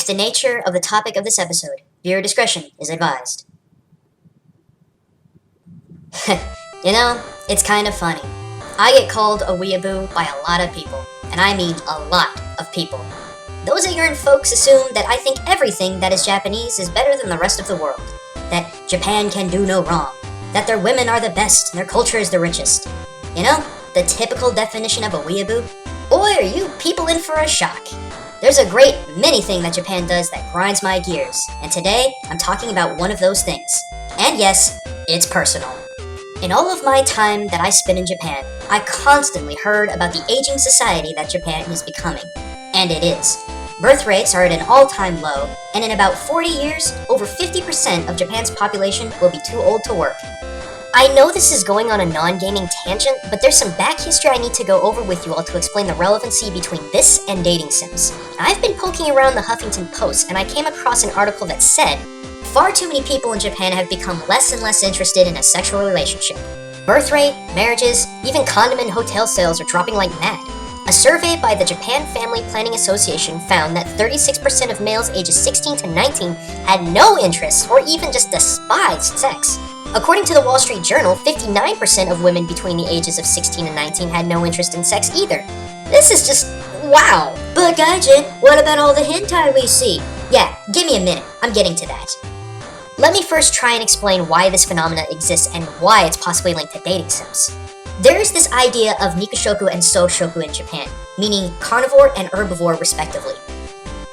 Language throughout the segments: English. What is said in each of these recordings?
the nature of the topic of this episode, viewer discretion is advised. It's kind of funny. I get called a weeaboo by a lot of people, and I mean a lot of people. Those ignorant folks assume that I think everything that is Japanese is better than the rest of the world, that Japan can do no wrong, that their women are the best and their culture is the richest. The typical definition of a weeaboo? Boy, are you people in for a shock. There's a great many things that Japan does that grinds my gears, and today I'm talking about one of those things. And yes, it's personal. In all of my time that I spent in Japan, I constantly heard about the aging society that Japan is becoming. And it is. Birth rates are at an all-time low, and in about 40 years, over 50% of Japan's population will be too old to work. I know this is going on a non-gaming tangent, but there's some back history I need to go over with you all to explain the relevancy between this and dating sims. I've been poking around the Huffington Post, and I came across an article that said, far too many people in Japan have become less and less interested in a sexual relationship. Birth rate, marriages, even condom and hotel sales are dropping like mad. A survey by the Japan Family Planning Association found that 36% of males ages 16 to 19 had no interest or even just despised sex. According to the Wall Street Journal, 59% of women between the ages of 16 and 19 had no interest in sex either. This is just wow. But Gaijin, what about all the hentai we see? Yeah, give me a minute, I'm getting to that. Let me first try and explain why this phenomena exists and why it's possibly linked to dating sims. There is this idea of nikushoku and soushoku in Japan, meaning carnivore and herbivore respectively.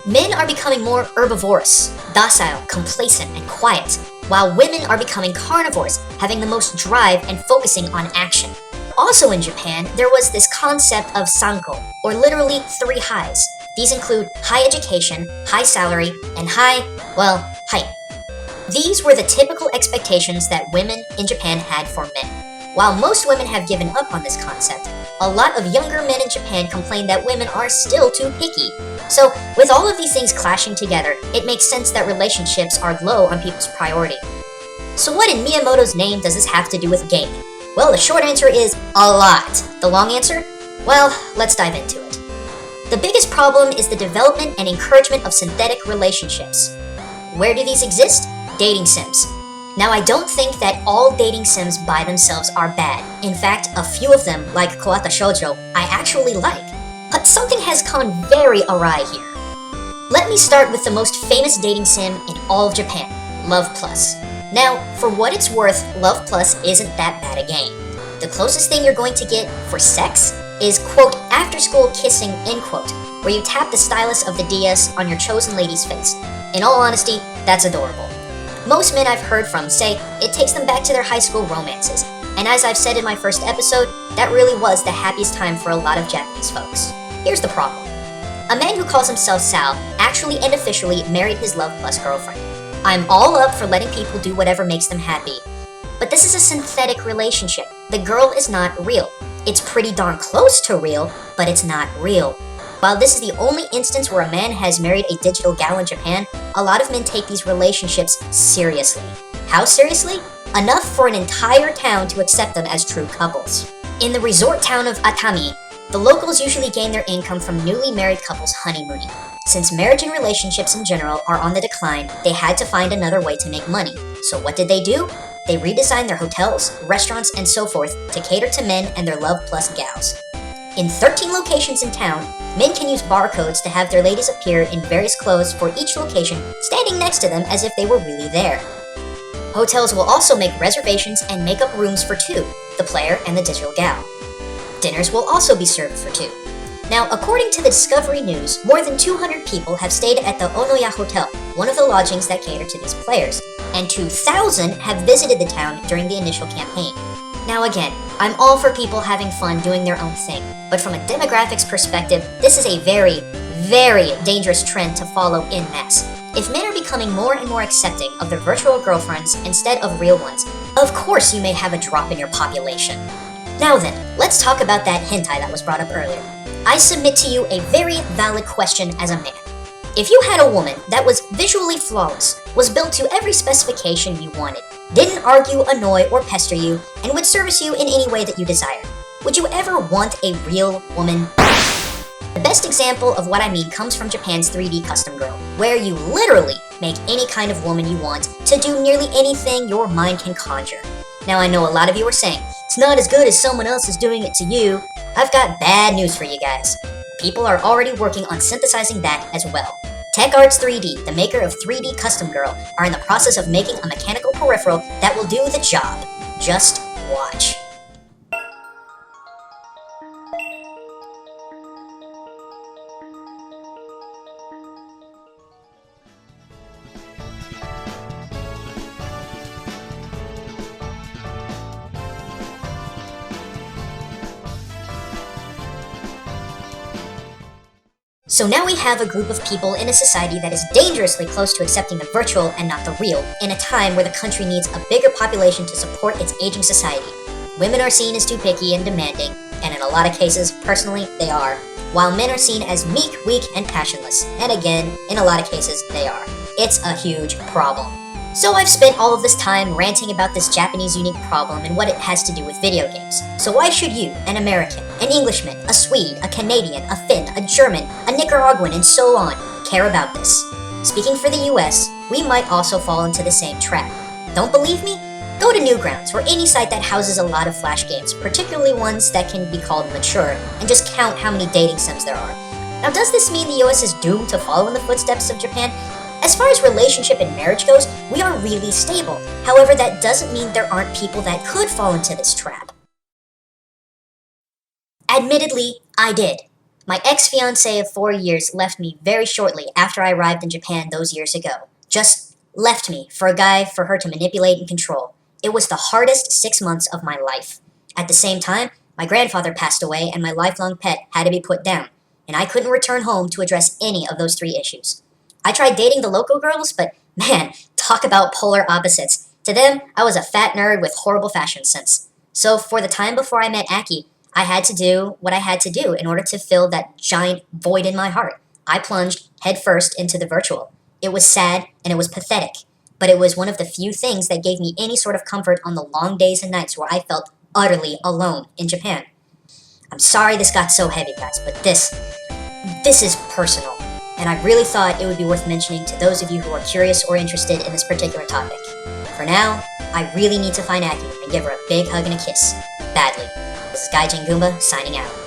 Men are becoming more herbivorous, docile, complacent, and quiet, while women are becoming carnivores, having the most drive and focusing on action. Also in Japan, there was this concept of sanko, or literally 3 highs. These include high education, high salary, and height. These were the typical expectations that women in Japan had for men. While most women have given up on this concept, a lot of younger men in Japan complain that women are still too picky. So, with all of these things clashing together, it makes sense that relationships are low on people's priority. So what in Miyamoto's name does this have to do with gaming? Well, the short answer is a lot. The long answer? Well, let's dive into it. The biggest problem is the development and encouragement of synthetic relationships. Where do these exist? Dating sims. Now, I don't think that all dating sims by themselves are bad. In fact, a few of them, like Kawata Shoujo, I actually like. But something has gone very awry here. Let me start with the most famous dating sim in all of Japan, Love Plus. Now, for what it's worth, Love Plus isn't that bad a game. The closest thing you're going to get for sex is, quote, after-school kissing, end quote, where you tap the stylus of the DS on your chosen lady's face. In all honesty, that's adorable. Most men I've heard from say it takes them back to their high school romances, and as I've said in my first episode, that really was the happiest time for a lot of Japanese folks. Here's the problem. A man who calls himself Sal actually and officially married his Love Plus girlfriend. I'm all up for letting people do whatever makes them happy. But this is a synthetic relationship. The girl is not real. It's pretty darn close to real, but it's not real. While this is the only instance where a man has married a digital gal in Japan, a lot of men take these relationships seriously. How seriously? Enough for an entire town to accept them as true couples. In the resort town of Atami, the locals usually gain their income from newly married couples honeymooning. Since marriage and relationships in general are on the decline, they had to find another way to make money. So what did they do? They redesigned their hotels, restaurants, and so forth to cater to men and their Love Plus gals. In 13 locations in town, men can use barcodes to have their ladies appear in various clothes for each location, standing next to them as if they were really there. Hotels will also make reservations and make up rooms for 2, the player and the digital gal. Dinners will also be served for 2. Now, according to the Discovery News, more than 200 people have stayed at the Onoya Hotel, one of the lodgings that cater to these players, and 2,000 have visited the town during the initial campaign. Now again, I'm all for people having fun doing their own thing, but from a demographics perspective, this is a very, very dangerous trend to follow en masse. If men are becoming more and more accepting of their virtual girlfriends instead of real ones, of course you may have a drop in your population. Now then, let's talk about that hentai that was brought up earlier. I submit to you a very valid question as a man. If you had a woman that was visually flawless, was built to every specification you wanted, didn't argue, annoy, or pester you, and would service you in any way that you desire, would you ever want a real woman? The best example of what I mean comes from Japan's 3D custom girl. where you literally make any kind of woman you want to do nearly anything your mind can conjure. Now I know a lot of you are saying, it's not as good as someone else is doing it to you. I've got bad news for you guys. People are already working on synthesizing that as well. TechArts 3D, the maker of 3D Custom Girl, are in the process of making a mechanical peripheral that will do the job. Just watch. So now we have a group of people in a society that is dangerously close to accepting the virtual and not the real, in a time where the country needs a bigger population to support its aging society. Women are seen as too picky and demanding, and in a lot of cases, personally, they are, while men are seen as meek, weak, and passionless, and again, in a lot of cases, they are. It's a huge problem. So I've spent all of this time ranting about this Japanese unique problem and what it has to do with video games. So why should you, an American, an Englishman, a Swede, a Canadian, a Finn, a German, a Nicaraguan, and so on, care about this? Speaking for the US, we might also fall into the same trap. Don't believe me? Go to Newgrounds or any site that houses a lot of Flash games, particularly ones that can be called mature, and just count how many dating sims there are. Now, does this mean the US is doomed to follow in the footsteps of Japan? As far as relationship and marriage goes, we are really stable. However, that doesn't mean there aren't people that could fall into this trap. Admittedly, I did. My ex-fiancé of 4 years left me very shortly after I arrived in Japan those years ago. Just left me for a guy for her to manipulate and control. It was the hardest 6 months of my life. At the same time, my grandfather passed away and my lifelong pet had to be put down, and I couldn't return home to address any of those 3 issues. I tried dating the local girls, but man, talk about polar opposites. To them, I was a fat nerd with horrible fashion sense. So for the time before I met Aki, I had to do what I had to do in order to fill that giant void in my heart. I plunged headfirst into the virtual. It was sad and it was pathetic, but it was one of the few things that gave me any sort of comfort on the long days and nights where I felt utterly alone in Japan. I'm sorry this got so heavy, guys, but this is personal. And I really thought it would be worth mentioning to those of you who are curious or interested in this particular topic. For now, I really need to find Aki and give her a big hug and a kiss. Badly. This is Gaijin Goomba, signing out.